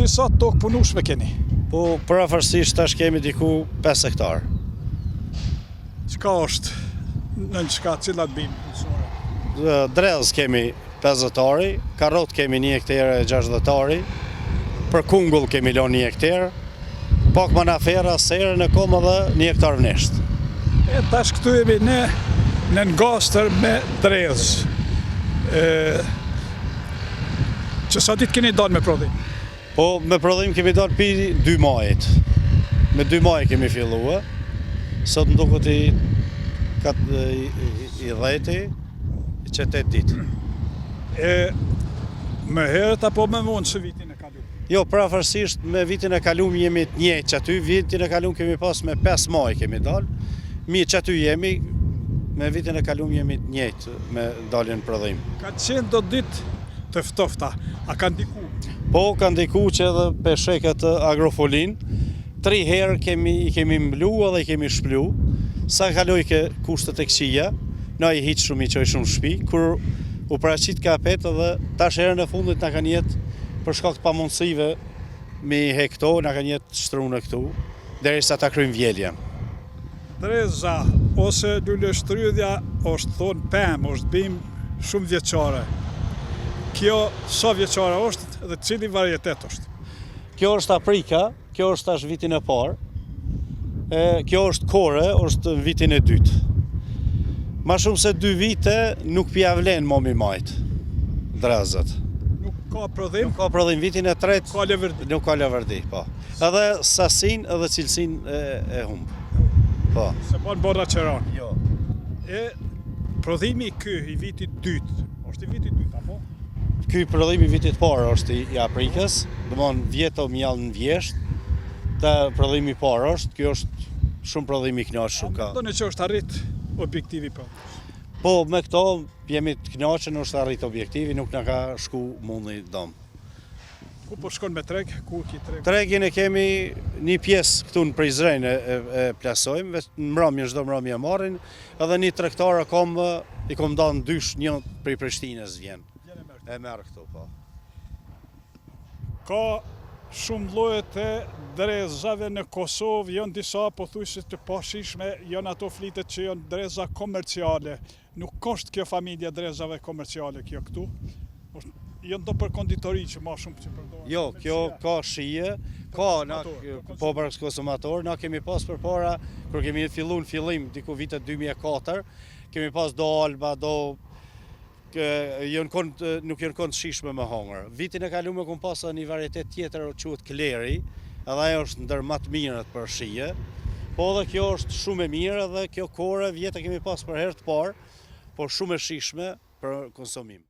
Drezi sa tokë punueshme keni? Po, përafërsisht tash kemi diku 5 hektar. Çka është? Në çka, cilat bimë? Drez kemi 50 hektari, karrot kemi 1 hektar e 60 hektari, për kungull kemi lënë 1 hektar, pak më në afera, serë në kom edhe 1 hektar vnesht. Tash këtu jemi në ngastër me drez. Që sa ditë keni dalë me prodhim? Po, me prodhim kemi dalë pi 2 majit. Me 2 maj kemi fillua. Sot më duket i 10 që 8 ditë. Më herët apo më vonë se vitin e kaluar? Jo, përafërsisht me vitin e kaluar jemi të njëjtë që aty. Vitin e kaluar kemi pas me 5 maj kemi dalë. Mi që aty jemi, me vitin e kaluar jemi të njëjtë me daljen në prodhim. Ka qenë do ditë të ftofta, a ka ndiku? Po, ka ndiku që edhe pesheket agrofolin, 3 herë kemi mblu edhe i kemi shplu, sa kaloi ke kushtet e këqija, na i hiq shumë i qoj shumë shpi, kur u paraqit ka pet edhe tash herën e fundit na kanë jetë për shkak të pamundësive me hekto, na kanë jetë shtrunë këtu, derisa ta kryjmë vjeljen. Dreza ose luleshtrydhja është thonë pemë, është bimë shumë vjeçare. Kjo sa vjeçare është dhe cili varietet është? Kjo është aprika, kjo është tash vitin e parë, kjo është kore, është vitin e dytë. Ma shumë se 2 vite nuk pja vlen momi majtë, drezët. Nuk ka prodhim? Nuk ka prodhim, vitin e tretë ka lëvërdi. Nuk ka lëvërdi, po. Edhe sasin edhe cilësin e humbë. Po. Se bon borra qeran. Jo. Prodhimi ky i vitit dytë, është i vitit dytë, apo? Ky prodhimi i vitit parë është i aprikës, domthon vjeto mjallë në vjesht, të prodhimi parë është, kjo është shumë prodhimi i kënaqshëm ka. Do në që është arrit objektivi po? Po, me këto jemi të kënaqur, është arrit objektivi, nuk na ka shku mundi dom. Ku po shkon me treg? Ku ki treg? Tregin e kemi një pjesë këtu në Prizren e plasojmë, në mbrëmje çdo mbrëmje marrin, edhe një tregtar i kom dhënë dysh, një prej Prishtinës vjen. E merr këtu, po. Ka shumë lloje të drezave në Kosovë, janë disa pothuajse të pashishme, janë ato flitet që janë dreza komerciale. Nuk është kjo familja drezave komerciale kjo këtu. Janë do për konditori që ma shumë që përdoren. Jo, kjo ka shije, ka po për konsumator, na kemi pas përpara kur kemi filluar në fillim diku vitet 2004, kemi pas do alba, nuk janë kon shishme me hongër. Vitin e kaluar kum pas një varietet tjetër quhet Kleri, edhe ajo është ndër më të mirët për shije. Po edhe kjo është shumë e mirë dhe kjo kore vjetë kemi pas për herë të parë, por shumë e shishme për konsumim.